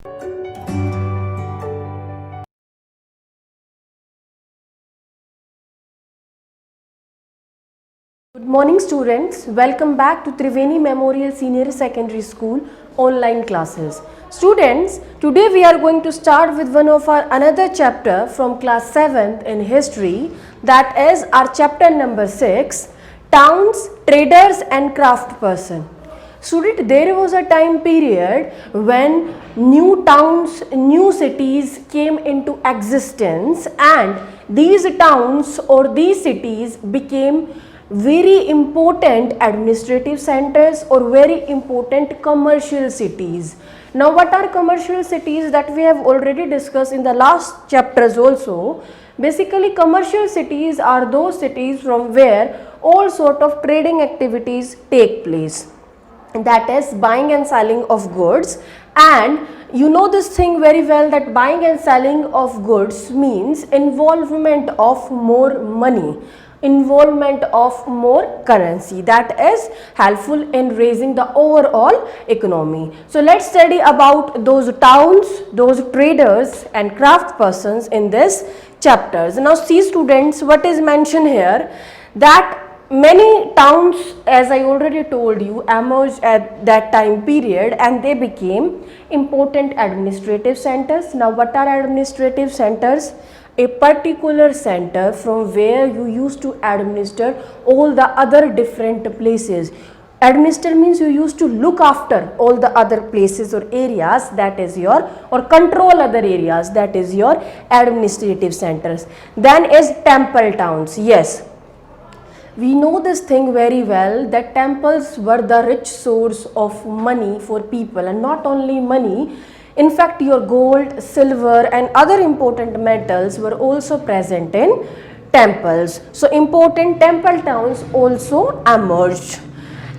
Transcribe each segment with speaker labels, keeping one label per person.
Speaker 1: Good morning students, welcome back to Triveni Memorial Senior Secondary School online classes. Students, today we are going to start with one of our another chapter from class 7th in history, that is our chapter number 6, Towns, Traders and Craftsperson. Student, there was a time period when new towns, new cities came into existence, and these towns or these cities became very important administrative centers or very important commercial cities. Now, what are commercial cities? That we have already discussed in the last chapters also. Basically, commercial cities are those cities from where all sort of trading activities take place, that is buying and selling of goods. And you know this thing very well, that buying and selling of goods means involvement of more money, involvement of more currency, that is helpful in raising the overall economy. So let's study about those towns, those traders and craftspersons in this chapters. Now see students, what is mentioned here, that many towns, as I already told you, emerged at that time period and they became important administrative centers. Now what are administrative centers? A particular center from where you used to administer all the other different places. Administer means you used to look after all the other places or areas, that is your, or control other areas, that is your administrative centers. Then is temple towns. Yes, we know this thing very well, that temples were the rich source of money for people, and not only money, in fact your gold, silver and other important metals were also present in temples. So important temple towns also emerged,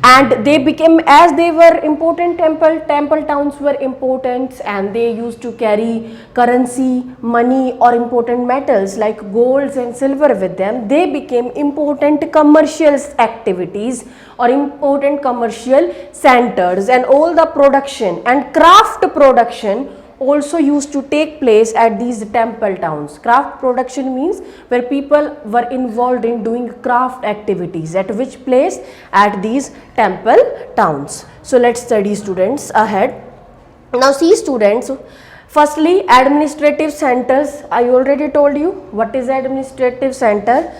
Speaker 1: and they became, as they were important, temple towns were important and they used to carry currency, money or important metals like golds and silver with them. They became important commercial activities or important commercial centers, and all the production and craft production also used to take place at these temple towns. Craft production means where people were involved in doing craft activities, at which place? At these temple towns. So let's study students ahead. Now see students, firstly administrative centers. I already told you what is administrative center.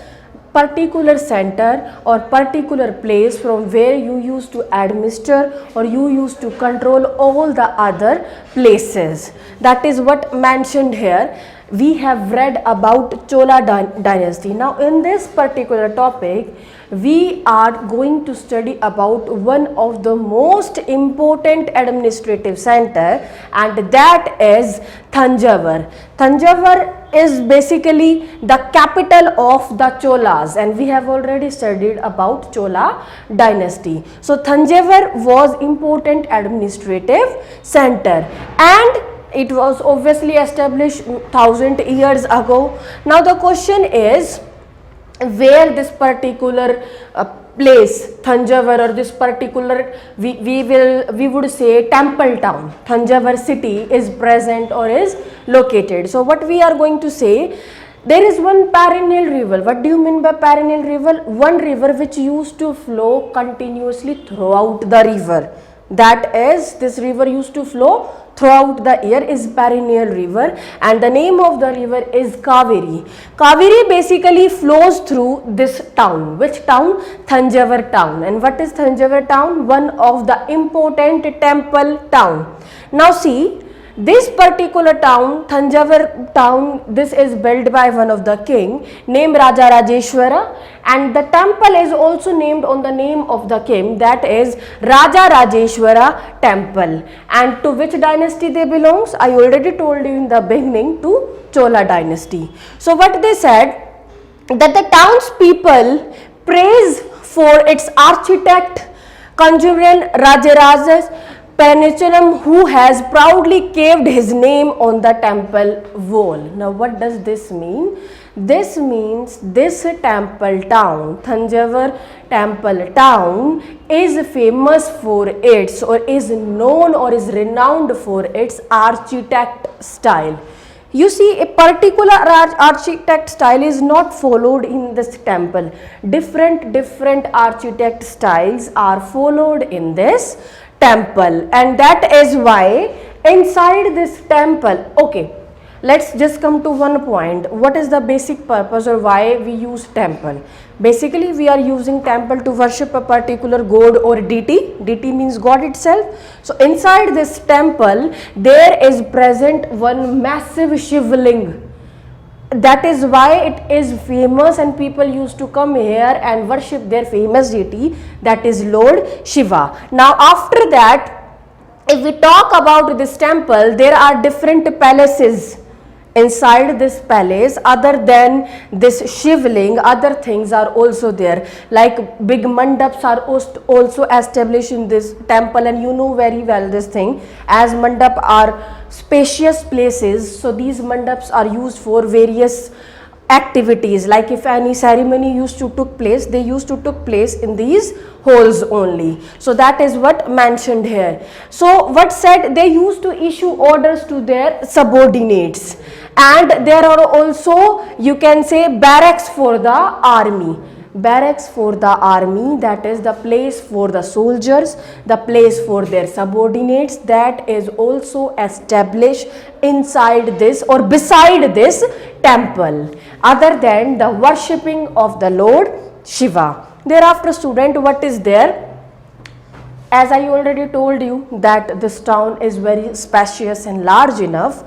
Speaker 1: Particular center or particular place from where you used to administer or you used to control all the other places. That is what mentioned here. We have read about Chola dynasty. Now in this particular topic, we are going to study about one of the most important administrative center, and that is Thanjavur. Thanjavur is basically the capital of the Cholas, and we have already studied about Chola dynasty. So Thanjavur was important administrative center, and it was obviously established 1000 years ago. Now the question is, where this particular place Thanjavur, or this particular we would say temple town Thanjavur city is present or is located. So what we are going to say, there is one perennial river. What do you mean by perennial river? One river which used to flow continuously throughout the river. That is, this river used to flow throughout the year, is perennial river, and the name of the river is Kaveri. Kaveri basically flows through this town. Which town? Thanjavur town. And what is Thanjavur town? One of the important temple town. Now see, this particular town, Thanjavur town, this is built by one of the king named Raja Rajeshwara, and the temple is also named on the name of the king, that is Raja Rajeshwara temple. And to which dynasty they belongs? I already told you in the beginning, to Chola dynasty. So what they said, that the townspeople praise for its architect Kanjuryan Rajarajas Panichalam, who has proudly carved his name on the temple wall. Now what does this mean? This means this temple town, Thanjavur temple town, is famous for its, or is known or is renowned for its architect style. You see, a particular architect style is not followed in this temple. Different architect styles are followed in this temple, and that is why inside this temple, okay, let's just come to one point. What is the basic purpose or why we use temple? Basically, we are using temple to worship a particular god or deity. Deity means God itself. So inside this temple, there is present one massive Shivling. That is why it is famous, and people used to come here and worship their famous deity, that is Lord Shiva. Now after that, if we talk about this temple, there are different palaces inside this palace. Other than this Shivling, other things are also there, like big mandaps are also established in this temple, and you know very well this thing, as mandap are spacious places. So these mandaps are used for various activities, like if any ceremony used to took place, they used to took place in these halls only. So that is what mentioned here. So what said, they used to issue orders to their subordinates, and there are also, you can say, barracks for the army. Barracks for the army, that is the place for the soldiers, the place for their subordinates, that is also established inside this or beside this temple, other than the worshipping of the Lord Shiva. Thereafter, student, what is there? As I already told you that this town is very spacious and large enough.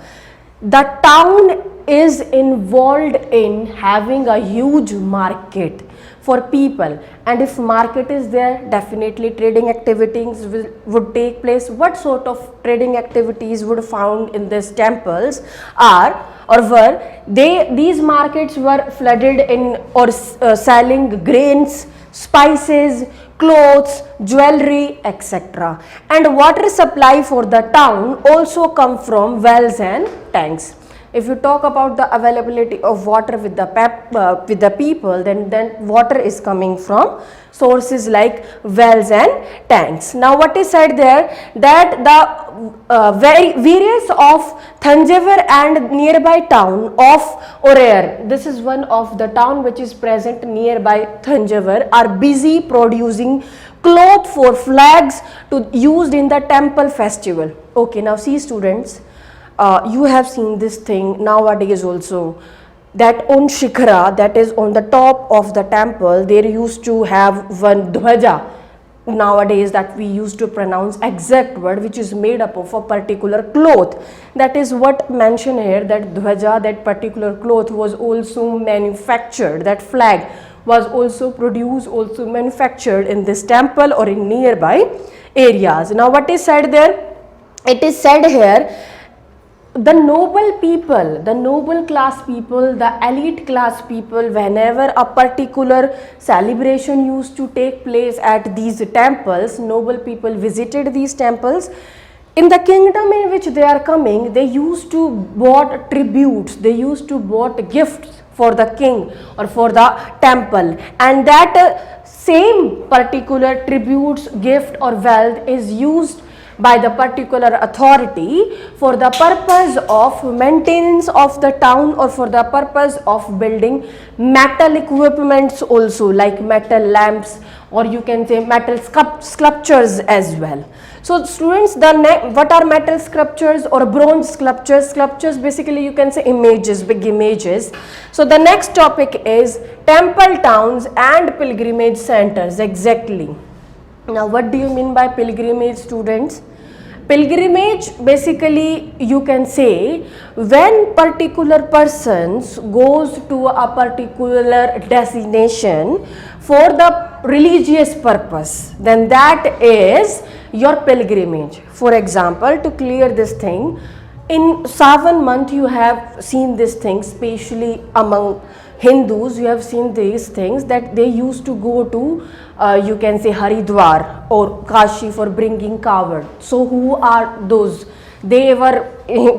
Speaker 1: The town is involved in having a huge market for people, and if market is there, definitely trading activities would take place. What sort of trading activities would found in these temples are, or were they, these markets were flooded in or selling grains, spices, clothes, jewelry, etc. And water supply for the town also come from wells and tanks. If you talk about the availability of water with the people, then water is coming from sources like wells and tanks. Now what is said there, that the various of Thanjavur and nearby town of Oraiyar, this is one of the town which is present nearby Thanjavur, are busy producing cloth for flags to used in the temple festival. Okay, now see students, you have seen this thing nowadays also, that on Shikhara, that is on the top of the temple, there used to have one dhwaja, nowadays that we used to pronounce exact word, which is made up of a particular cloth. That is what mentioned here, that dhwaja, that particular cloth was also manufactured, that flag was also produced, also manufactured in this temple or in nearby areas. Now what is said there? It is said here, the noble people, the noble class people, the elite class people, whenever a particular celebration used to take place at these temples, noble people visited these temples. In the kingdom in which they are coming, they used to bought tributes, they used to bought gifts for the king or for the temple, and that same particular tributes, gift or wealth is used by the particular authority for the purpose of maintenance of the town or for the purpose of building metal equipments also, like metal lamps, or you can say metal sculptures as well. So students, what are metal sculptures or bronze sculptures? Sculptures basically you can say images, big images. So the next topic is temple towns and pilgrimage centers. Exactly. Now what do you mean by pilgrimage, students? Pilgrimage basically you can say when particular persons goes to a particular destination for the religious purpose, then that is your pilgrimage. For example, to clear this thing, in Sawan month you have seen this thing, especially among Hindus, you have seen these things that they used to go to you can say Haridwar or Kashi for bringing kavod. So who are those? they were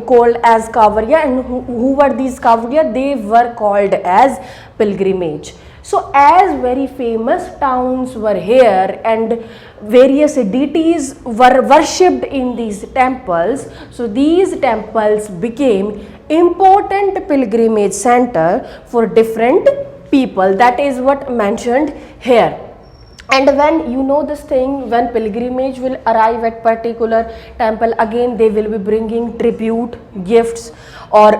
Speaker 1: called as Kavarya, and who were these Kavarya? They were called as pilgrimage. So as very famous towns were here and various deities were worshipped in these temples, so these temples became important pilgrimage center for different people. That is what mentioned here. And when you know this thing, when pilgrimage will arrive at particular temple, again they will be bringing tribute, gifts, or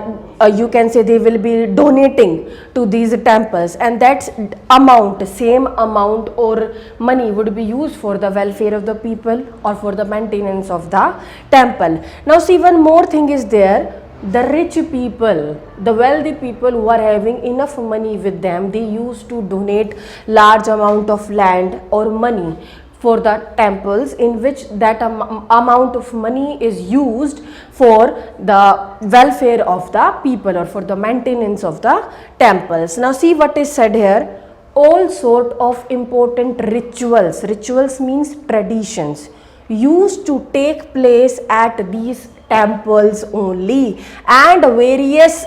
Speaker 1: you can say they will be donating to these temples, and that amount, same amount or money would be used for the welfare of the people or for the maintenance of the temple. Now see, one more thing is there. The rich people, the wealthy people who are having enough money with them, they used to donate large amount of land or money for the temples, in which that amount of money is used for the welfare of the people or for the maintenance of the temples. Now see what is said here. All sort of important rituals, rituals means traditions, used to take place at these temples only, and various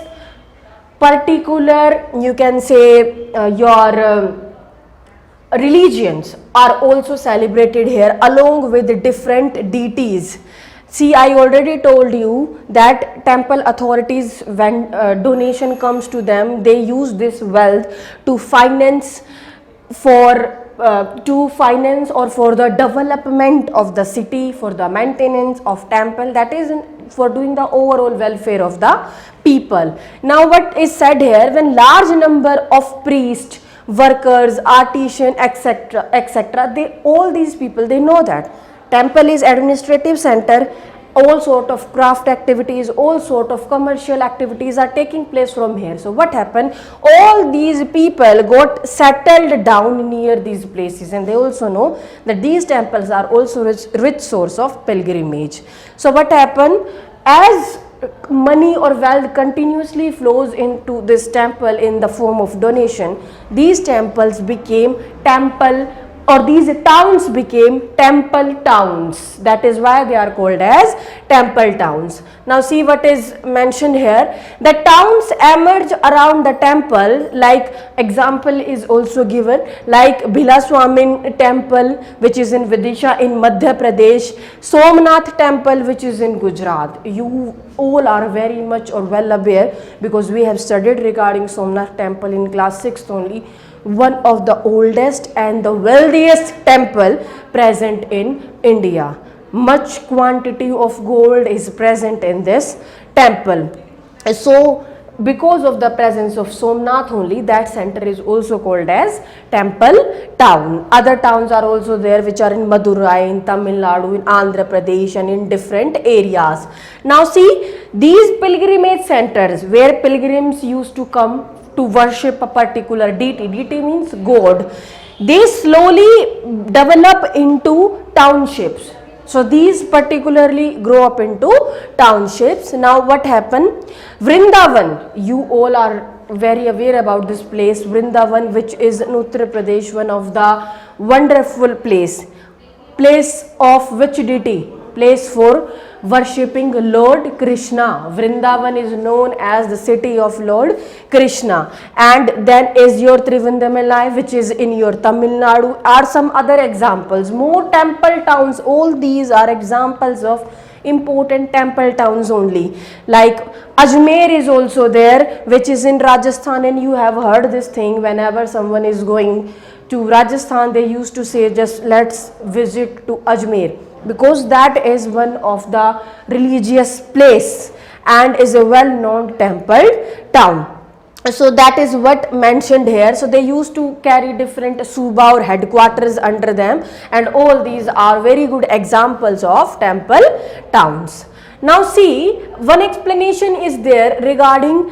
Speaker 1: particular, you can say, your religions are also celebrated here along with different deities. See, I already told you that temple authorities, when donation comes to them, they use this wealth to finance or for the development of the city, for the maintenance of temple, that is for doing the overall welfare of the people. Now what is said here, when large number of priests, workers, artisans, etc., they, all these people, they know that temple is administrative center, all sort of craft activities, all sort of commercial activities are taking place from here. So what happened, all these people got settled down near these places, and they also know that these temples are also rich source of pilgrimage. So what happened, as money or wealth continuously flows into this temple in the form of donation, these temples became temple, or these towns became temple towns. That is why they are called as temple towns. Now see what is mentioned here. The towns emerge around the temple, like example is also given, like Bilaswamin temple, which is in Vidisha in Madhya Pradesh, Somnath temple, which is in Gujarat. You all are very much or well aware, because we have studied regarding Somnath temple in class 6th only. One of the oldest and the wealthiest temple present in India. Much quantity of gold is present in this temple. So because of the presence of Somnath only, that center is also called as temple town. Other towns are also there, which are in Madurai, in Tamil Nadu, in Andhra Pradesh, and in different areas. Now see, these pilgrimage centers where pilgrims used to come to worship a particular deity, deity means god, they slowly develop into townships. So these particularly grow up into townships. Now what happened, Vrindavan, you all are very aware about this place, Vrindavan, which is in Uttar Pradesh, one of the wonderful place of which deity? Place for worshipping Lord Krishna. Vrindavan is known as the city of Lord Krishna. And then is your Trivandamalai, which is in your Tamil Nadu, are some other examples. More temple towns, all these are examples of important temple towns only. Like Ajmer is also there, which is in Rajasthan, and you have heard this thing, whenever someone is going to Rajasthan, they used to say, just let's visit to Ajmer, because that is one of the religious place and is a well-known temple town. So that is what mentioned here. So they used to carry different suba or headquarters under them, and all these are very good examples of temple towns. Now see, one explanation is there regarding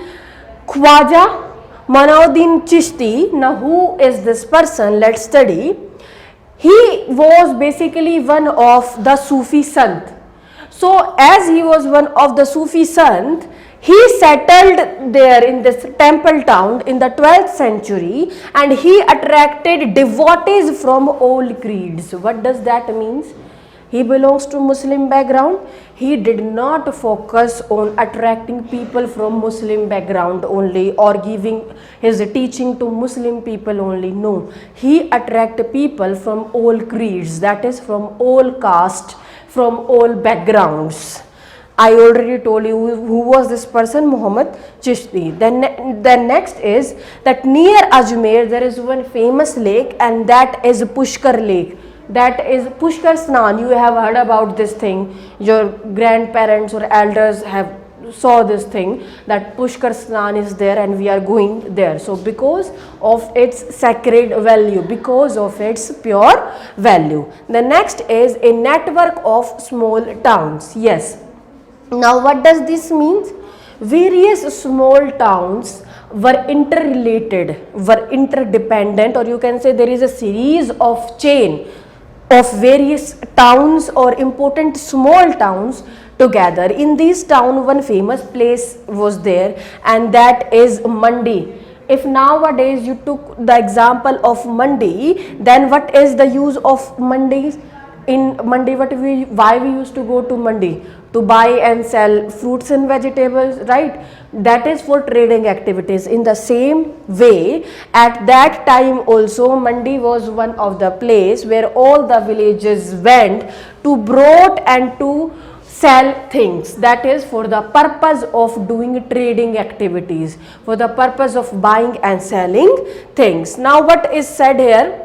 Speaker 1: Khwaja Manauddin Chishti. Now who is this person? Let's study. He was basically one of the Sufi Sant. So as he was one of the Sufi Sant, he settled there in this temple town in the 12th century, and he attracted devotees from all creeds. What does that mean? He belongs to Muslim background. He did not focus on attracting people from Muslim background only or giving his teaching to Muslim people only. No, he attracted people from all creeds, that is from all caste, from all backgrounds. I already told you who was this person, Muhammad Chishti. Then next is that near Ajmer there is one famous lake, and that is Pushkar Lake. That is Pushkar Snan. You have heard about this thing. Your grandparents or elders have saw this thing, that Pushkar Snan is there and we are going there. So because of its sacred value, because of its pure value. The next is a network of small towns. Yes. Now what does this mean? Various small towns were interrelated, were interdependent, or you can say there is a series of chain of various towns or important small towns together. In this town one famous place was there, and that is Mandi. If nowadays you took the example of Mandi, then what is the use of Mandis? In Mandi, why we used to go to Mandi? To buy and sell fruits and vegetables, right? That is for trading activities. In the same way, at that time also Mandi was one of the place where all the villages went to brought and to sell things, that is for the purpose of doing trading activities, for the purpose of buying and selling things. Now what is said here,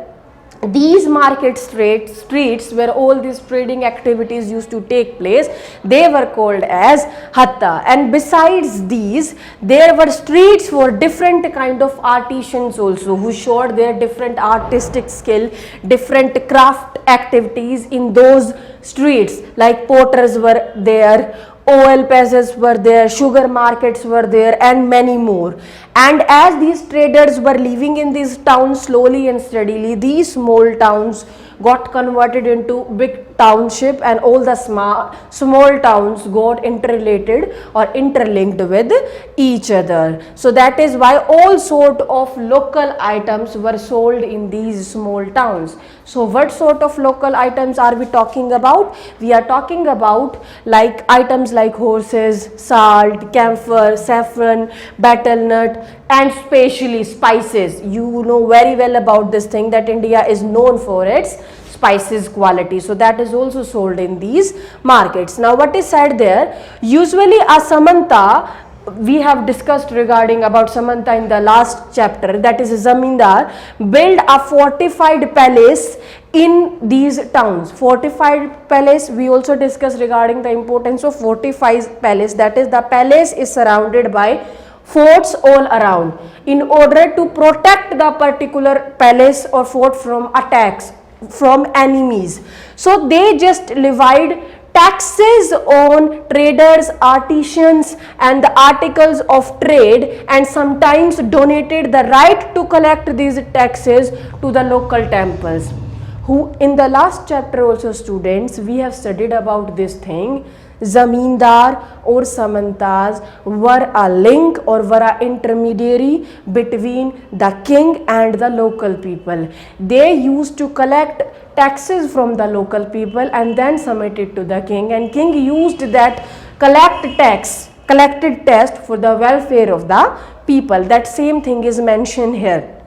Speaker 1: these market streets where all these trading activities used to take place, they were called as hatta. And besides these, there were streets for different kind of artisans also, who showed their different artistic skill, different craft activities in those streets, like potters were there, oil presses were there, sugar markets were there, and many more. And as these traders were living in these towns slowly and steadily, these small towns got converted into big township, and all the small towns got interrelated or interlinked with each other. So that is why all sort of local items were sold in these small towns. So what sort of local items are we talking about? We are talking about like items like horses, salt, camphor, saffron, betel nut, and especially spices. You know very well about this thing, that India is known for its spices quality. So that is also sold in these markets. Now what is said there, usually a samanta, we have discussed regarding about samanta in the last chapter, that is a zamindar, build a fortified palace in these towns. Fortified palace, we also discussed regarding the importance of fortified palace, that is the palace is surrounded by forts all around in order to protect the particular palace or fort from attacks from enemies. So they just levied taxes on traders, artisans, and the articles of trade, and sometimes donated the right to collect these taxes to the local temples. Who in the last chapter also, students, we have studied about this thing. Zamindar or samantas were a link or were an intermediary between the king and the local people. They used to collect taxes from the local people and then submit it to the king, and king used that collected tax for the welfare of the people. That same thing is mentioned here.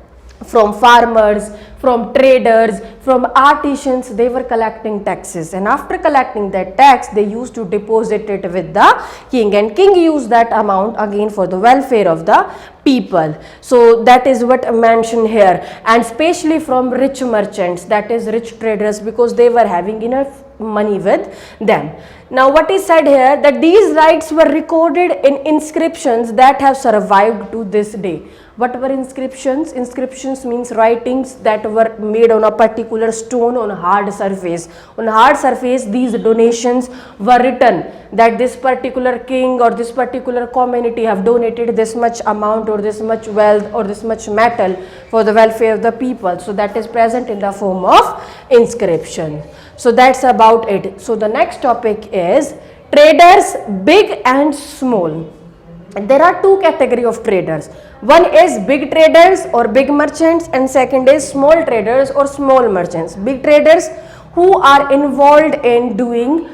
Speaker 1: From farmers, from traders, from artisans, they were collecting taxes, and after collecting that tax they used to deposit it with the king, and king used that amount again for the welfare of the people. So that is what mentioned here, and especially from rich merchants, that is rich traders, because they were having enough money with them. Now what is said here, that these rights were recorded in inscriptions that have survived to this day. What were inscriptions? Inscriptions means writings that were made on a particular stone on a hard surface. On a hard surface, these donations were written, that this particular king or this particular community have donated this much amount or this much wealth or this much metal for the welfare of the people. So that is present in the form of inscription. So that's about it. So the next topic is traders, big and small. There are two categories of traders. One is big traders or big merchants, and second is small traders or small merchants. Big traders who are involved in doing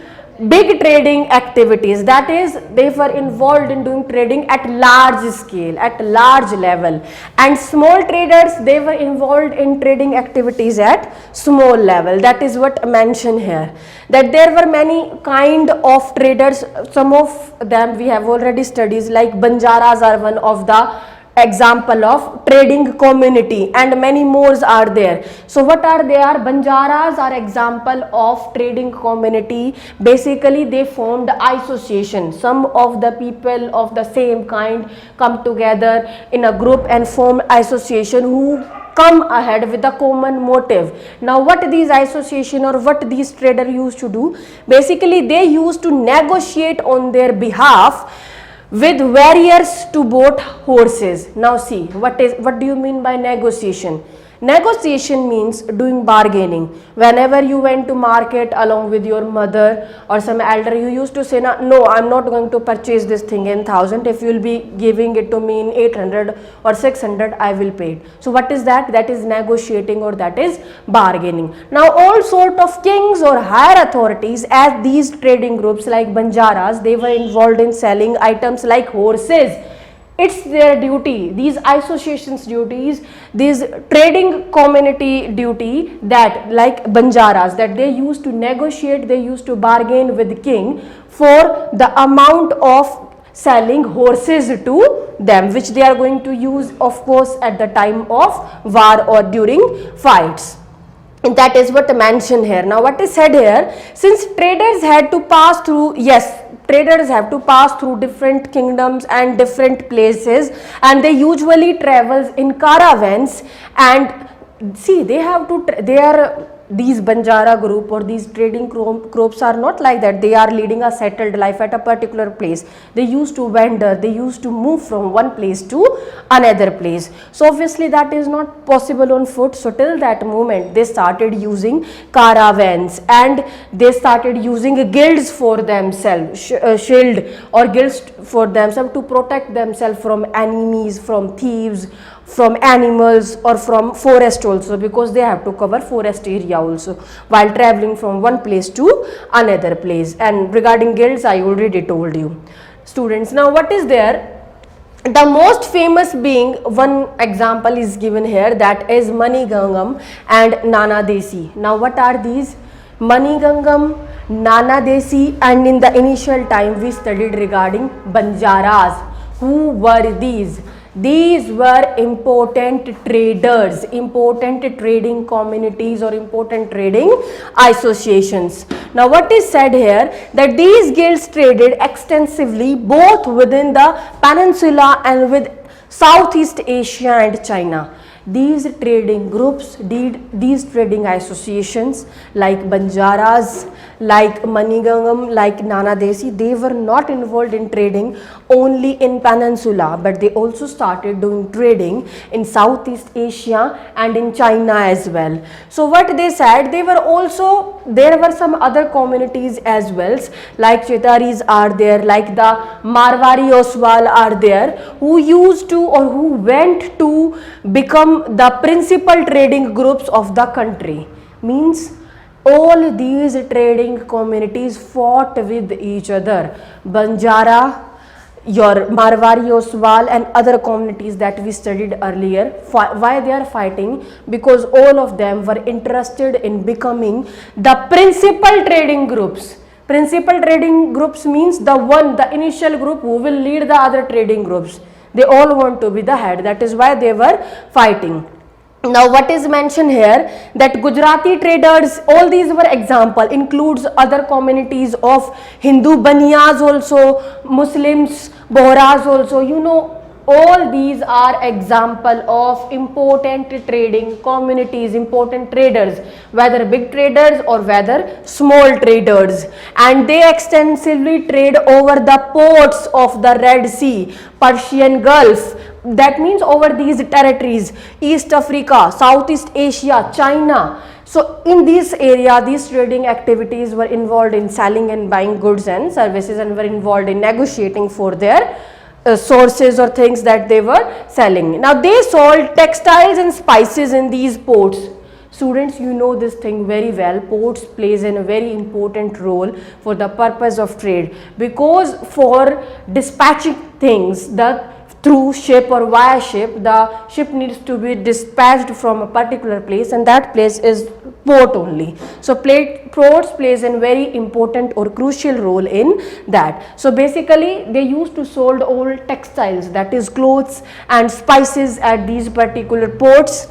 Speaker 1: big trading activities. That is, they were involved in doing trading at large scale, at large level. And small traders, they were involved in trading activities at small level. That is what mentioned here, that there were many kind of traders. Some of them we have already studied, like Banjaras are one of the example of trading community, and many more are there. So what are they? Are Banjaras are example of trading community. Basically they formed association. Some of the people of the same kind come together in a group and form association who come ahead with a common motive. Now what these association or what these trader used to do, basically they used to negotiate on their behalf with warriors to boat horses. Now see, what do you mean by negotiation? Negotiation means doing bargaining. Whenever you went to market along with your mother or some elder, you used to say, no, I'm not going to purchase this thing in 1000. If you will be giving it to me in 800 or 600, I will pay it. So what is that? That is negotiating, or that is bargaining. Now all sort of kings or higher authorities, as these trading groups like Banjaras, they were involved in selling items like horses. It's their duty, these associations duties, these trading community duty, that like Banjaras, that they used to negotiate, they used to bargain with the king for the amount of selling horses to them, which they are going to use, of course, at the time of war or during fights. And that is what mentioned here. Now what is said here, since traders had to pass through, yes, traders have to pass through different kingdoms and different places, and they usually travels in caravans. And see, they have to, these Banjara group or these trading groups are not like that. They are leading a settled life at a particular place. They used to wander, they used to move from one place to another place. So obviously that is not possible on foot. So till that moment they started using caravans, and they started using guilds for themselves, shield or guilds for themselves to protect themselves from enemies, from thieves, from animals, or from forest also, because they have to cover forest area also while traveling from one place to another place. And regarding guilds, I already told you, students. Now what is there? The most famous being, one example is given here, that is Manigangam and Nana Desi. Now what are these? Manigangam, Nana Desi, and in the initial time we studied regarding Banjaras. Who were these? These were important traders, important trading communities or important trading associations. Now what is said here, that these guilds traded extensively both within the peninsula and with Southeast Asia and China. These trading groups, these trading associations like Banjaras, like Manigangam, like Nana Desi, they were not involved in trading only in Peninsula, but they also started doing trading in Southeast Asia and in China as well. So what they said, there were some other communities as well, like Chetaris are there, like the Marwari Oswal are there, who used to or who went to become the principal trading groups of the country. Means all these trading communities fought with each other. Banjara, your Marwari Oswal and other communities that we studied earlier. Why they are fighting? Because all of them were interested in becoming the principal trading groups. Principal trading groups means the initial group who will lead the other trading groups. They all want to be the head. That is why they were fighting. Now what is mentioned here, that Gujarati traders, all these were example, includes other communities of Hindu Baniyas also, Muslims, Bohras also, you know, all these are example of important trading communities, important traders, whether big traders or whether small traders, and they extensively trade over the ports of the Red Sea, Persian Gulf. That means over these territories, East Africa, Southeast Asia, China. So in this area, these trading activities were involved in selling and buying goods and services, and were involved in negotiating for their sources or things that they were selling. Now they sold textiles and spices in these ports. Students, you know this thing very well. Ports plays a very important role for the purpose of trade, because for dispatching things through ship or via ship, the ship needs to be dispatched from a particular place, and that place is port only. So ports plays a very important or crucial role in that. So basically they used to sold all textiles, that is clothes and spices, at these particular ports.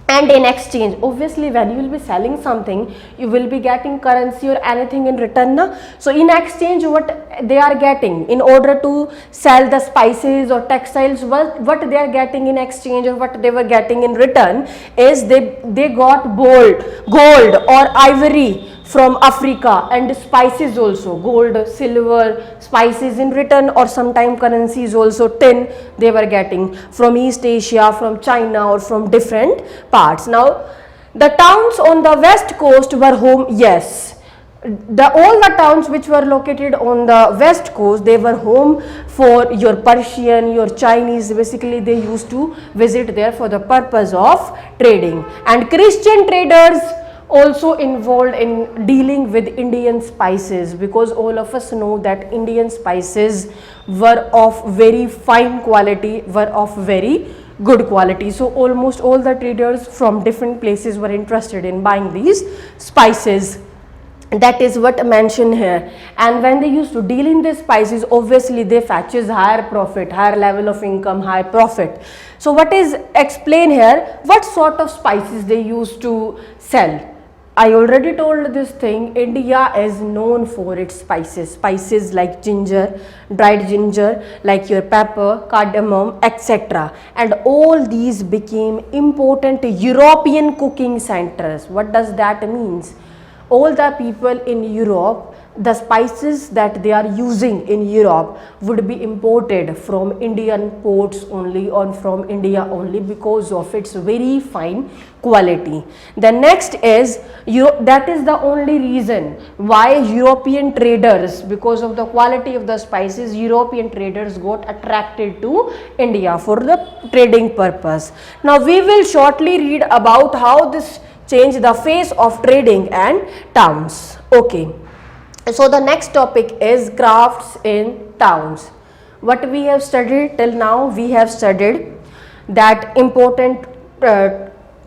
Speaker 1: And in exchange, obviously when you will be selling something, you will be getting currency or anything in return, na? So in exchange, what they are getting in order to sell the spices or textiles, what they are getting in exchange, or what they were getting in return, is they got gold or ivory from Africa, and spices also, gold, silver, spices in return, or sometime currencies also, tin they were getting from East Asia, from China, or from different parts. Now the towns on the west coast were home, yes, all the towns which were located on the west coast, they were home for your Persian, your Chinese. Basically they used to visit there for the purpose of trading. And Christian traders also involved in dealing with Indian spices, because all of us know that Indian spices were of very fine quality, were of very good quality. So almost all the traders from different places were interested in buying these spices. That is what mentioned here. And when they used to deal in these spices, obviously they fetches higher profit, higher level of income, high profit. So what is explained here, what sort of spices they used to sell? I already told this thing. India is known for its spices like ginger, dried ginger, like your pepper, cardamom, etc. And all these became important European cooking centers. What does that means? All the people in Europe, the spices that they are using in Europe would be imported from Indian ports only, or from India only, because of its very fine quality. The next is, that is the only reason why European traders, because of the quality of the spices, European traders got attracted to India for the trading purpose. Now we will shortly read about how this changed the face of trading and towns. Okay. So the next topic is crafts in towns. What we have studied till now, we have studied that important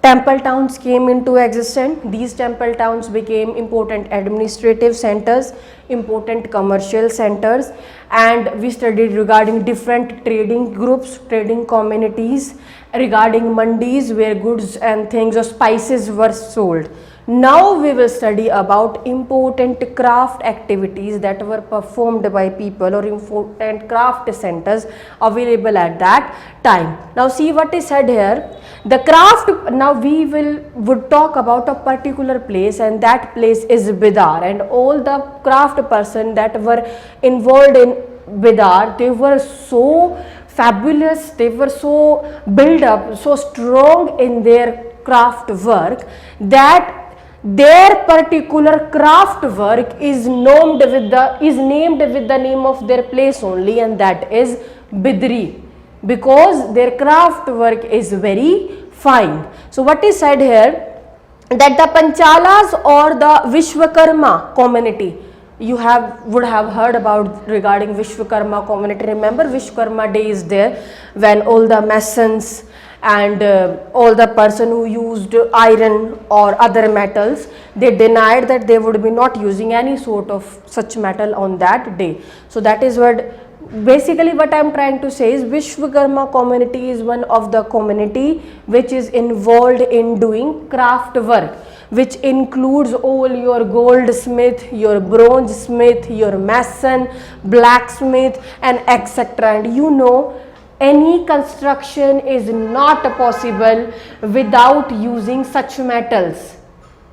Speaker 1: temple towns came into existence. These temple towns became important administrative centers, important commercial centers, and we studied regarding different trading groups, trading communities, regarding mandis where goods and things or spices were sold. Now we will study about important craft activities that were performed by people, or important craft centers available at that time. Now see what is said here. The craft, now we would talk about a particular place, and that place is Bidar, and all the craft person that were involved in Bidar, they were so fabulous, they were so built up, so strong in their craft work, that their particular craft work is named with the name of their place only, and that is Bidri, because their craft work is very fine. So what is said here, that the Panchalas or the Vishwakarma community, you would have heard about regarding Vishwakarma community. Remember, Vishwakarma day is there, when all the masons and all the person who used iron or other metals, they denied that they would be not using any sort of such metal on that day. So that is what basically what I am trying to say is, Vishwakarma community is one of the community which is involved in doing craft work, which includes all your goldsmith, your bronze smith, your mason, blacksmith, and etc. And you know, any construction is not possible without using such metals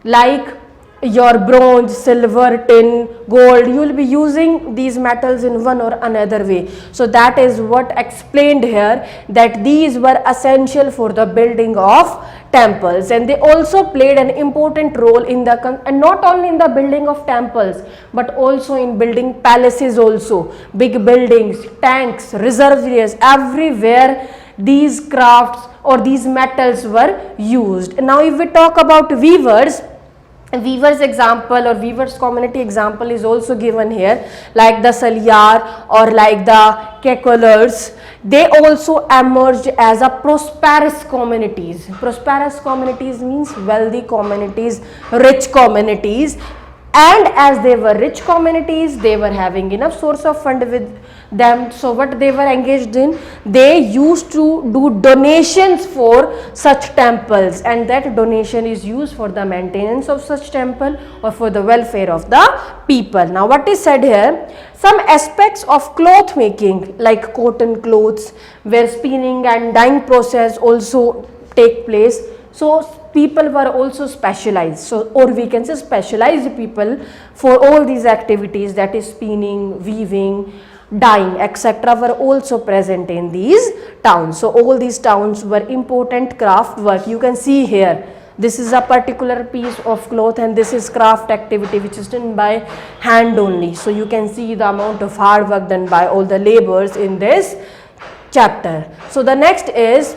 Speaker 1: like your bronze, silver, tin, gold. You will be using these metals in one or another way. So that is what explained here, that these were essential for the building of temples, and they also played an important role in the and not only in the building of temples, but also in building palaces also, big buildings, tanks, reservoirs, everywhere these crafts or these metals were used. Now if we talk about weavers, weavers example or weavers community example is also given here, like the Saliyar or like the Kekolers. They also emerged as a prosperous communities. Prosperous communities means wealthy communities, rich communities, and as they were rich communities, they were having enough source of fund with them. So what they were engaged in, they used to do donations for such temples, and that donation is used for the maintenance of such temple or for the welfare of the people. Now what is said here, some aspects of cloth making like cotton clothes, where spinning and dyeing process also take place. So people were also specialized, so or we can say specialized people for all these activities, that is spinning, weaving, dyeing, etc. were also present in these towns. So all these towns were important craft work. You can see here, this is a particular piece of cloth and this is craft activity which is done by hand only. So you can see the amount of hard work done by all the laborers in this chapter. So the next is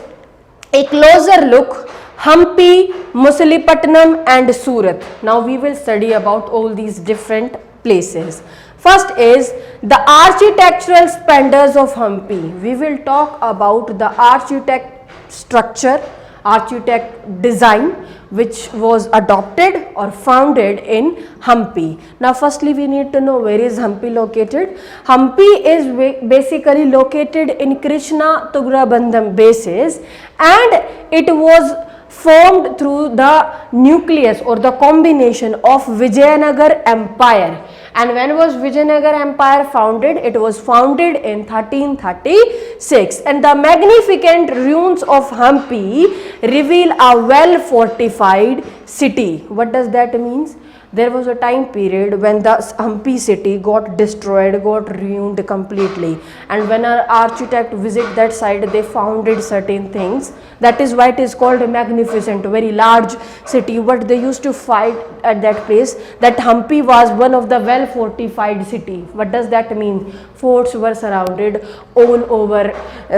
Speaker 1: a closer look, Hampi, Musulipatnam and Surat. Now we will study about all these different places. First is the architectural splendors of Hampi. We will talk about the architect structure, architect design which was adopted or founded in Hampi. Now firstly we need to know where is Hampi located. Hampi is basically located in Krishna Tugrabandham basin, and it was formed through the nucleus or the combination of Vijayanagar Empire. And when was Vijayanagar Empire founded? It was founded in 1336, and the magnificent ruins of Hampi reveal a well fortified city. What does that mean? There was a time period when the Hampi city got destroyed, got ruined completely, and when our architect visited that site, they founded certain things. That is why it is called a magnificent, very large city. What they used to fight at that place, that Hampi was one of the well fortified city. What does that mean? Forts were surrounded all over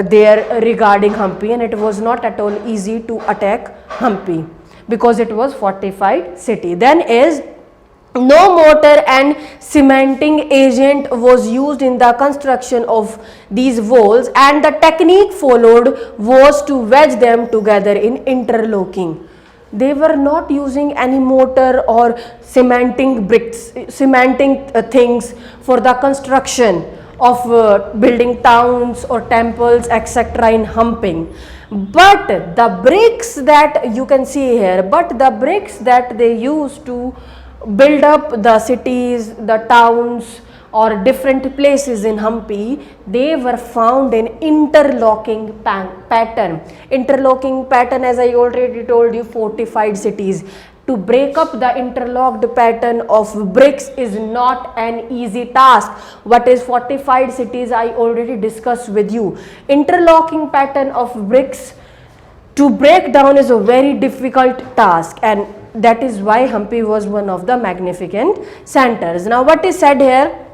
Speaker 1: there regarding Hampi, and it was not at all easy to attack Hampi because it was fortified city. Then is no mortar and cementing agent was used in the construction of these walls, and the technique followed was to wedge them together in interlocking. They were not using any mortar or cementing bricks, cementing things for the construction of building towns or temples, etc. in Hampi. But the bricks that you can see here, the bricks that they used to build up the cities, the towns or different places in Hampi, they were found in interlocking pattern. Interlocking pattern, as I already told you, fortified cities. To break up the interlocked pattern of bricks is not an easy task. What is fortified cities, I already discussed with you. Interlocking pattern of bricks to break down is a very difficult task, and that is why Hampi was one of the magnificent centers. Now what is said here,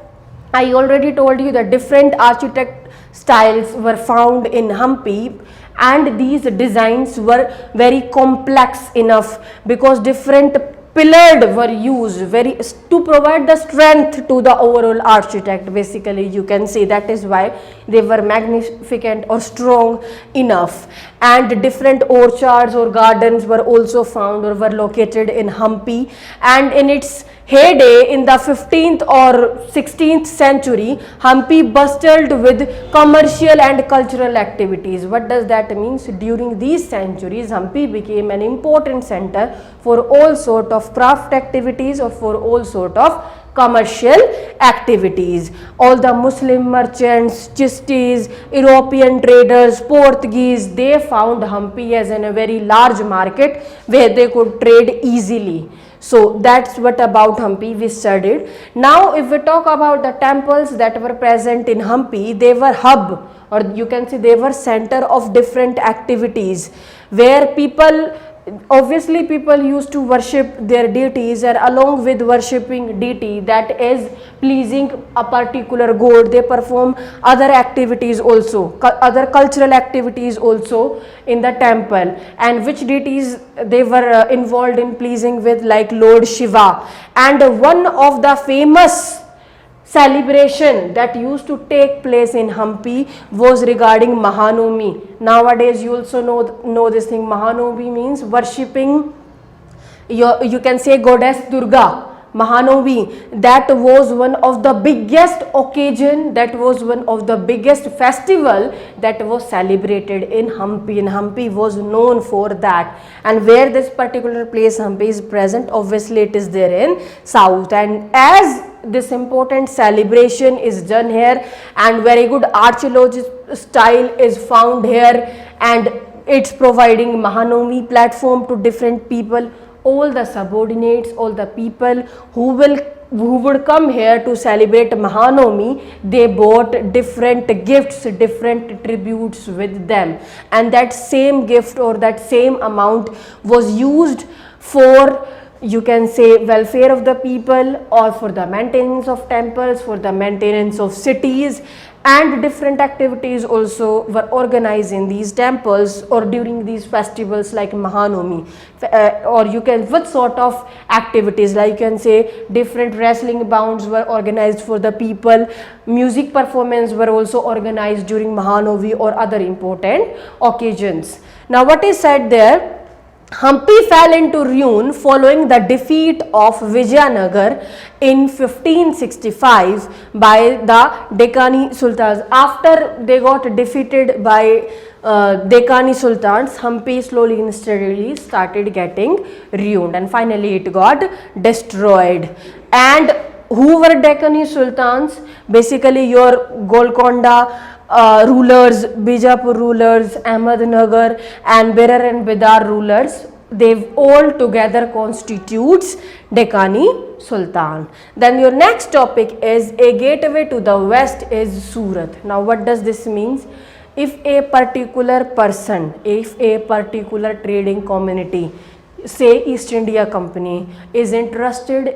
Speaker 1: I already told you that different architect styles were found in Hampi, and these designs were very complex enough because different pillared were used to provide the strength to the overall architect. Basically you can say that is why they were magnificent or strong enough. And different orchards or gardens were also found or were located in Hampi, and in its heyday in the 15th or 16th century, Hampi bustled with commercial and cultural activities. What does that mean? So during these centuries, Hampi became an important center for all sort of craft activities or for all sort of commercial activities. All the Muslim merchants, Chistis, European traders, Portuguese, they found Hampi as in a very large market where they could trade easily. So that's what about Hampi we studied. Now if we talk about the temples that were present in Hampi, they were hub, or you can say they were center of different activities where people obviously people used to worship their deities, and along with worshipping deity that is pleasing a particular god, they perform other activities also, other cultural activities also in the temple. And which deities they were involved in pleasing with, like Lord Shiva. And one of the famous celebration that used to take place in Hampi was regarding Mahanavami. Nowadays you also know this thing. Mahanavami means worshipping, you can say, goddess Durga. Mahanavami, that was one of the biggest occasion, that was one of the biggest festival that was celebrated in Hampi, and Hampi was known for that. And where this particular place Hampi is present, obviously it is there in south. And as this important celebration is done here, and very good archaeology style is found here, and it's providing Mahanavami platform to different people. All the subordinates, all the people who would come here to celebrate Mahanavami, they bought different gifts, different tributes with them, and that same gift or that same amount was used for, you can say, welfare of the people, or for the maintenance of temples, for the maintenance of cities, and different activities also were organized in these temples or during these festivals like Mahanavami. Or you can, what sort of activities, like you can say different wrestling bouts were organized for the people, music performance were also organized during Mahanavami or other important occasions. Now what is said there, Hampi fell into ruin following the defeat of Vijayanagar in 1565 by the Deccan Sultans. After they got defeated by Deccan Sultans, Hampi slowly and steadily started getting ruined, and finally it got destroyed. And who were Deccan Sultans? Basically your Golconda rulers, Bijapur rulers, Ahmednagar and Berar and Bidar rulers, they all together constitutes Deccan Sultan. Then your next topic is a gateway to the west is Surat. Now what does this mean? If a particular person, if a particular trading community, say East India Company, is interested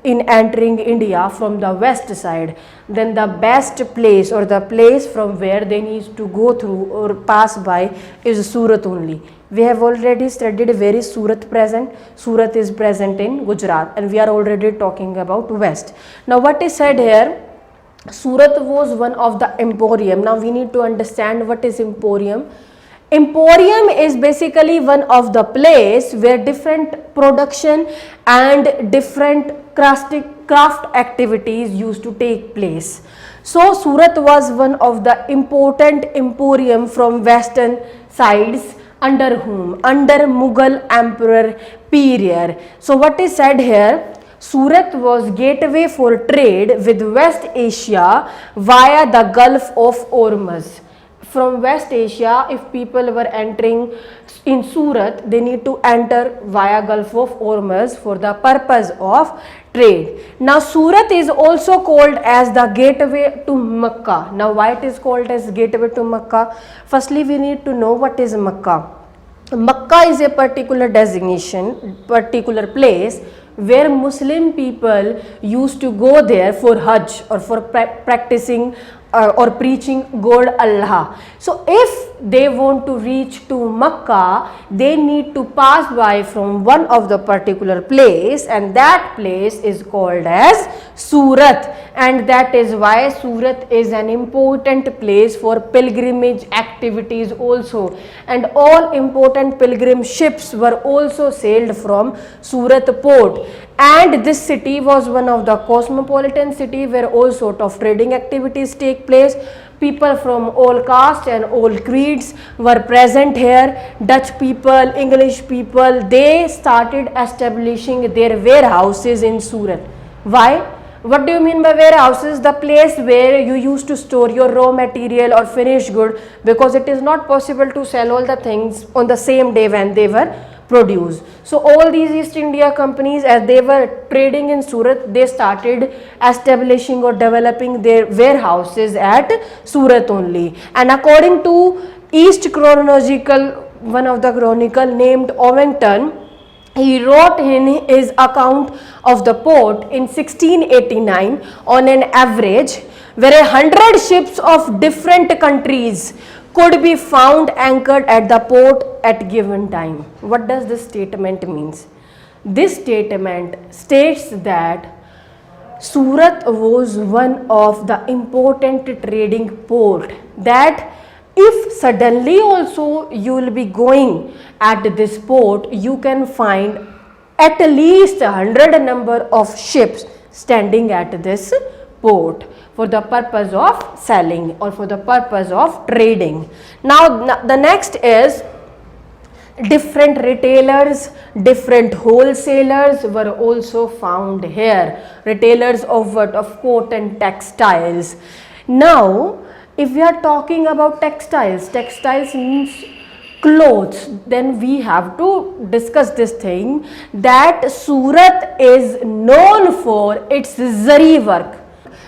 Speaker 1: in entering India from the west side, then the best place or the place from where they need to go through or pass by is Surat only. We have already studied where is Surat present. Surat is present in Gujarat, and we are already talking about west. Now what is said here, Surat was one of the emporium. Now we need to understand what is emporium. Emporium is basically one of the place where different production and different craft activities used to take place. So Surat was one of the important emporium from western sides, under whom? Under Mughal emperor period. So what is said here, Surat was gateway for trade with West Asia via the Gulf of Ormuz. From West Asia, if people were entering in Surat, they need to enter via Gulf of Ormuz for the purpose of trade. Now Surat is also called as the gateway to Makkah. Now why it is called as gateway to Makkah? Firstly, we need to know what is Makkah. Makkah is a particular designation, particular place where Muslim people used to go there for Hajj or for practicing or preaching God Allah. So if they want to reach to Makkah, they need to pass by from one of the particular place, and that place is called as Surat, and that is why Surat is an important place for pilgrimage activities also, and all important pilgrim ships were also sailed from Surat port. And this city was one of the cosmopolitan city where all sort of trading activities take place. People from all castes and all creeds were present here. Dutch people, English people, they started establishing their warehouses in Surat. Why? What do you mean by warehouses? The place where you used to store your raw material or finished good, because it is not possible to sell all the things on the same day when they were produced. So all these East India companies, as they were trading in Surat, they started establishing or developing their warehouses at Surat only. And according to East chronological one of the chronicle named Ovington, he wrote in his account of the port in 1689 on an average where 100 ships of different countries could be found anchored at the port at given time. What does this statement means? This statement states that Surat was one of the important trading port that if suddenly also you will be going at this port, you can find at least 100 number of ships standing at this port for the purpose of selling or for the purpose of trading. Now the next is different retailers, different wholesalers were also found here. Retailers of what? Of cotton textiles. Now if we are talking about textiles, textiles means clothes, then we have to discuss this thing that Surat is known for its zari work,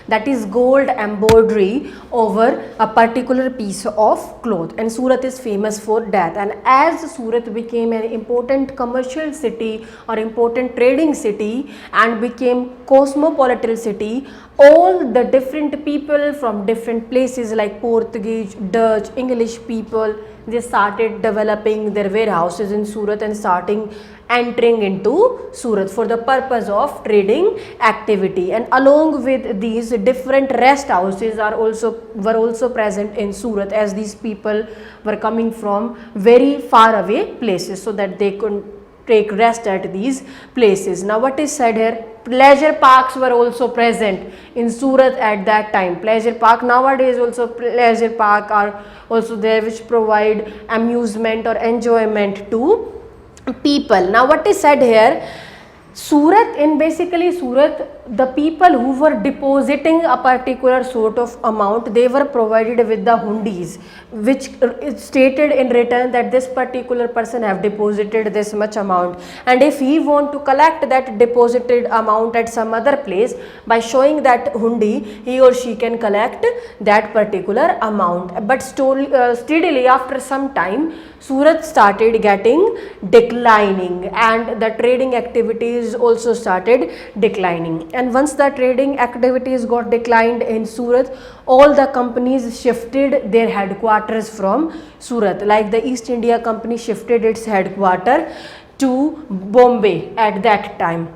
Speaker 1: that is gold embroidery over a particular piece of cloth, and Surat is famous for that. And as Surat became an important commercial city or important trading city and became cosmopolitan city, all the different people from different places like Portuguese, Dutch, English people, they started developing their warehouses in Surat and starting entering into Surat for the purpose of trading activity. And along with these, different rest houses were also present in Surat, as these people were coming from very far away places so that they could take rest at these places. Now what is said here, pleasure parks were also present in Surat at that time. Pleasure park, nowadays also pleasure park are also there, which provide amusement or enjoyment to people. Now what is said here, Surat, in basically Surat, the people who were depositing a particular sort of amount, they were provided with the hundis, which stated in return that this particular person have deposited this much amount, and if he want to collect that deposited amount at some other place, by showing that hundi, he or she can collect that particular amount. But steadily after some time, Surat started getting declining and the trading activities also started declining. And once the trading activities got declined in Surat, all the companies shifted their headquarters from Surat. Like the East India Company shifted its headquarters to Bombay at that time,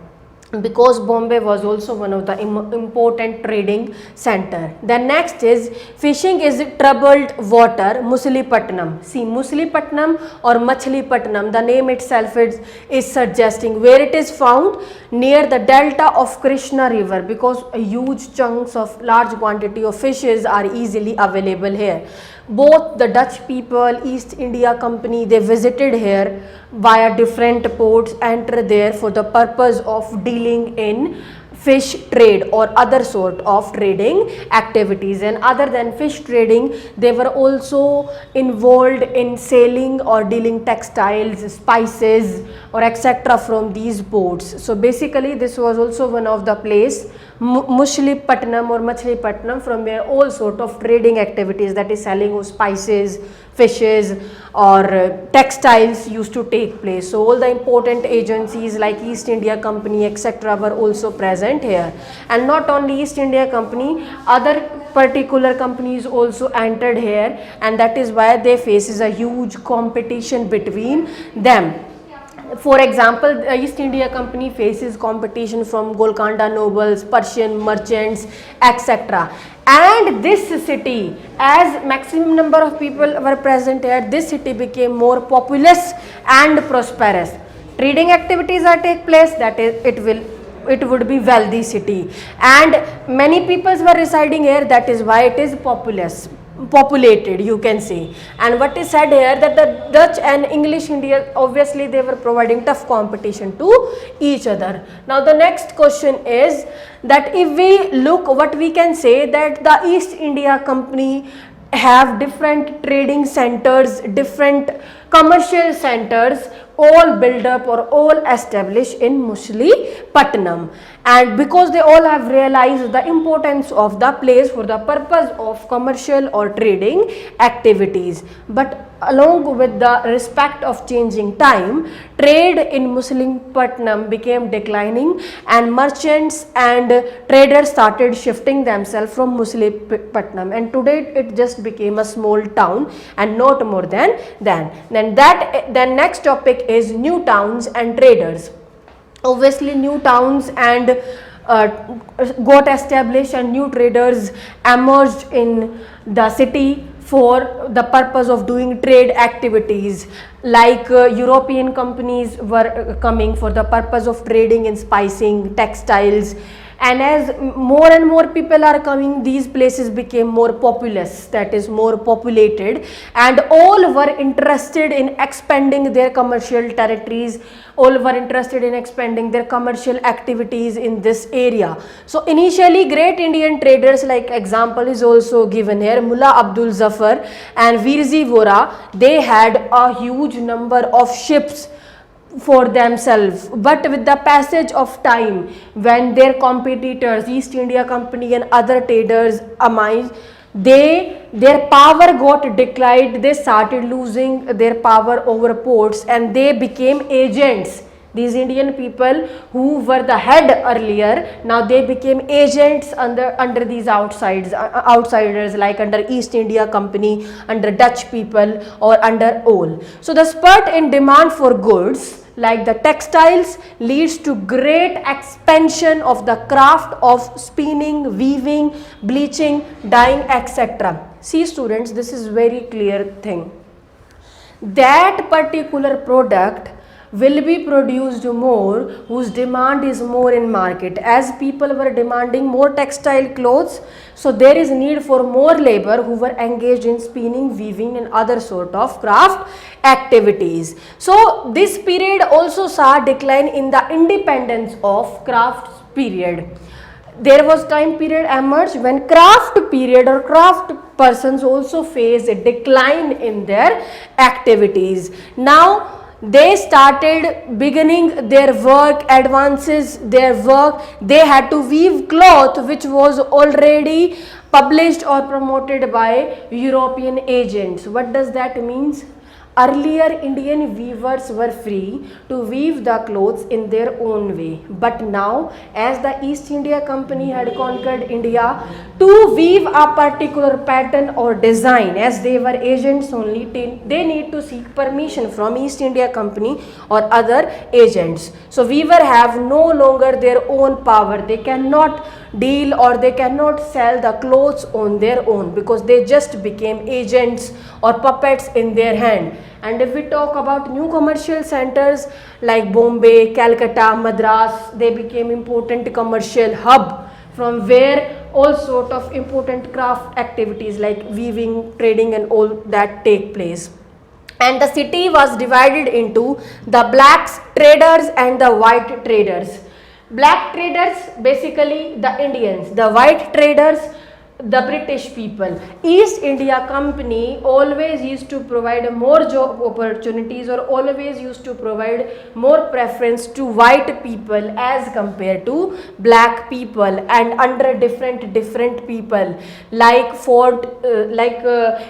Speaker 1: because Bombay was also one of the important trading center. The next is fishing is troubled water, Muslipatnam. See, Muslipatnam or Machilipatnam, the name itself is suggesting where it is found, near the delta of Krishna river, because huge chunks of large quantity of fishes are easily available here. Both the Dutch people, East India Company, they visited here via different ports, entered there for the purpose of dealing in fish trade or other sort of trading activities. And other than fish trading, they were also involved in selling or dealing textiles, spices or etc. from these ports. So basically this was also one of the place, Muslipatnam or Machilipatnam, from where all sort of trading activities, that is selling of spices, fishes or textiles used to take place. So all the important agencies like East India Company etc. were also present here. And not only East India Company, other particular companies also entered here, and that is why they faces a huge competition between them. For example, the East India Company faces competition from Golconda nobles, Persian merchants, etc. And this city, as maximum number of people were present here, this city became more populous and prosperous. Trading activities are take place, that is, it would be wealthy city, and many peoples were residing here, that is why it is populated, you can say. And what is said here, that the Dutch and English India, obviously they were providing tough competition to each other. Now the next question is that if we look, what we can say, that the East India Company have different trading centers, different commercial centers, all built up or all established in Muslipatnam. and because they all have realized the importance of the place for the purpose of commercial or trading activities. But along with the respect of changing time, trade in Muslimpatnam became declining and merchants and traders started shifting themselves from Muslimpatnam, and today it just became a small town and not more than then next topic is new towns and traders. Obviously new towns and got established and new traders emerged in the city for the purpose of doing trade activities, like European companies were coming for the purpose of trading in spicing, textiles, and as more and more people are coming, these places became more populous, that is more populated, and all were interested in expanding their commercial territories, all were interested in expanding their commercial activities in this area. So initially great Indian traders, like example is also given here, Mullah Abdul Zafar and Virzi Vora, they had a huge number of ships for themselves, but with the passage of time, when their competitors East India Company and other traders emerged, their power got declined, they started losing their power over ports and they became agents. These Indian people who were the head earlier, now they became agents under these outsiders, like under East India Company, under Dutch people, or under all. So the spurt in demand for goods like the textiles leads to great expansion of the craft of spinning, weaving, bleaching, dyeing, etc. See students, this is very clear thing. That particular product will be produced more whose demand is more in market. As people were demanding more textile clothes, so there is need for more labor who were engaged in spinning, weaving and other sort of craft activities. So this period also saw decline in the independence of crafts period. There was time period emerged when craft period or craft persons also faced a decline in their activities. Now they started beginning their work, advances their work, they had to weave cloth which was already published or promoted by European agents. What does that mean? Earlier Indian weavers were free to weave the clothes in their own way, but now as the East India Company had conquered India, to weave a particular pattern or design, as they were agents only, they need to seek permission from East India Company or other agents. So weaver have no longer their own power, they cannot deal or they cannot sell the clothes on their own because they just became agents or puppets in their hand. And if we talk about new commercial centers like Bombay, Calcutta, Madras, they became important commercial hub from where all sort of important craft activities like weaving, trading and all that take place. And the city was divided into the black traders and the white traders. Black traders basically the Indians, the white traders the British people. East India Company always used to provide more job opportunities or always used to provide more preference to white people as compared to black people, and under different people like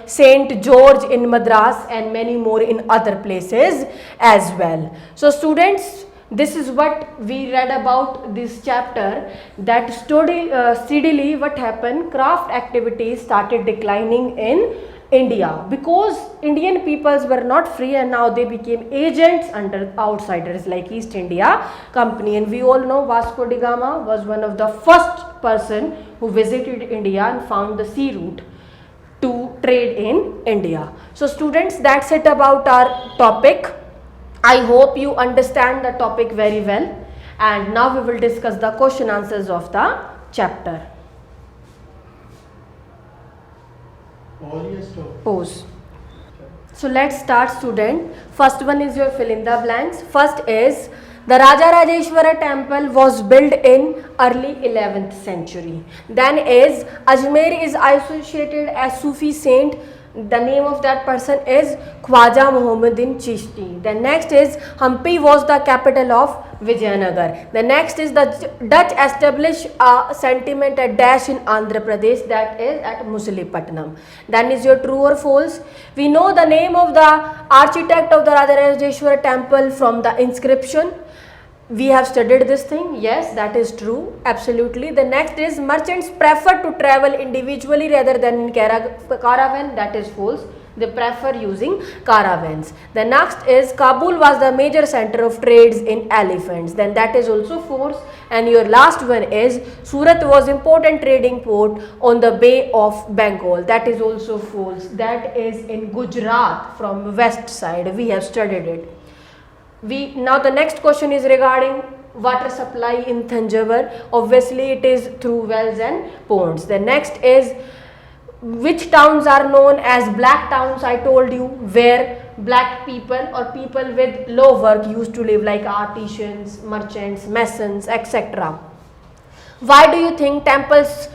Speaker 1: St. George in Madras and many more in other places as well. So students, this is what we read about this chapter, that steadily what happened, craft activities started declining in India because Indian peoples were not free and now they became agents under outsiders like East India Company. And we all know Vasco da Gama was one of the first person who visited India and found the sea route to trade in India. So students, that's it about our topic. I hope you understand the topic very well, and now we will discuss the question answers of the chapter. Pause. So let's start student. First one is your fill in the blanks. First is the Raja Rajeshwara temple was built in early 11th century. Then is Ajmer is associated as Sufi saint The name of that person is Khwaja Muhammadin Chishti. The next is Hampi was the capital of Vijayanagar. The next is the Dutch established a sentiment at dash in Andhra Pradesh, that is at Musulipatnam. Then is your true or false? We know the name of the architect of the Radharajeshwara temple from the inscription. We have studied this thing. Yes, that is true. Absolutely. The next is merchants prefer to travel individually rather than in caravan. That is false. They prefer using caravans. The next is Kabul was the major center of trades in elephants. Then that is also false. And your last one is Surat was important trading port on the Bay of Bengal. That is also false. That is in Gujarat from west side. We have studied it. Now the next question is regarding water supply in Thanjavur. Obviously it is through wells and ponds. The next is which towns are known as black towns. I told you, where black people or people with low work used to live, like artisans, merchants, masons, etc. Why do you think temples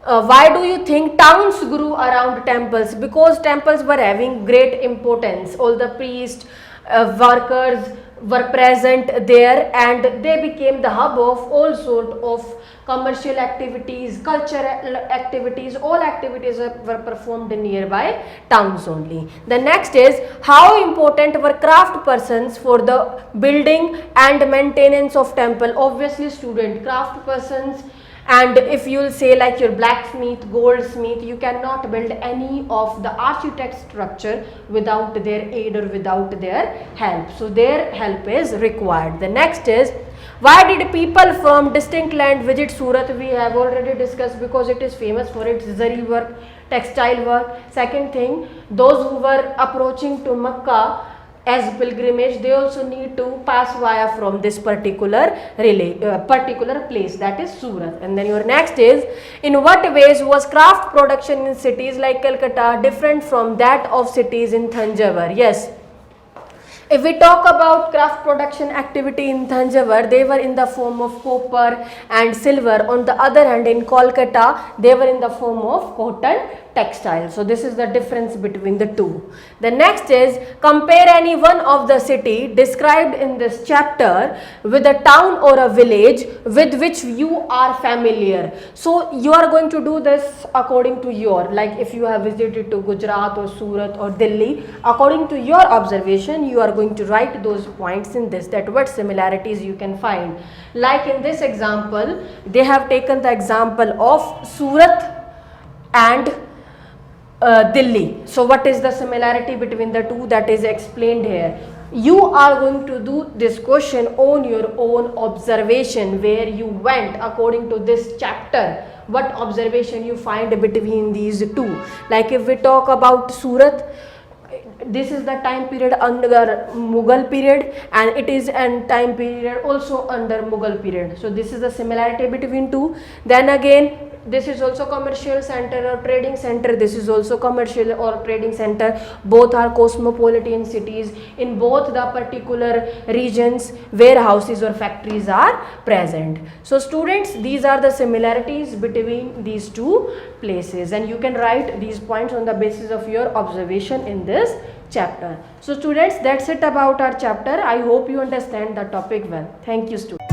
Speaker 1: why do you think towns grew around temples? Because temples were having great importance. All the priests, workers were present there, and they became the hub of all sort of commercial activities, cultural activities. All activities were performed in nearby towns only. The next is how important were craft persons for the building and maintenance of temple? Obviously student, craft persons. And if you will say like your blacksmith, goldsmith, you cannot build any of the architect structure without their aid or without their help. So their help is required. The next is why did people from distant land visit Surat? We have already discussed, because it is famous for its zari work, textile work. Second thing, those who were approaching to Makkah as pilgrimage, they also need to pass via from this particular place, that is Surat. And then your next is in what ways was craft production in cities like Calcutta different from that of cities in Thanjavur? Yes. If we talk about craft production activity in Thanjavur, they were in the form of copper and silver. On the other hand, in Kolkata, they were in the form of cotton textile. So this is the difference between the two. The next is compare any one of the city described in this chapter with a town or a village with which you are familiar. So you are going to do this according to your, like if you have visited to Gujarat or Surat or Delhi, according to your observation, you are going to write those points in this, that what similarities you can find. Like in this example, they have taken the example of Surat and Delhi. So what is the similarity between the two? That is explained here. You are going to do this question on your own observation, where you went according to this chapter. What observation you find between these two? Like if we talk about Surat, this is the time period under Mughal period, and it is a time period also under Mughal period. So this is the similarity between two. Then again, this is also commercial center or trading center. This is also commercial or trading center. Both are cosmopolitan cities. In both the particular regions, warehouses or factories are present. So students, these are the similarities between these two places, and you can write these points on the basis of your observation in this chapter. So students, that's it about our chapter. I hope you understand the topic well. Thank you students.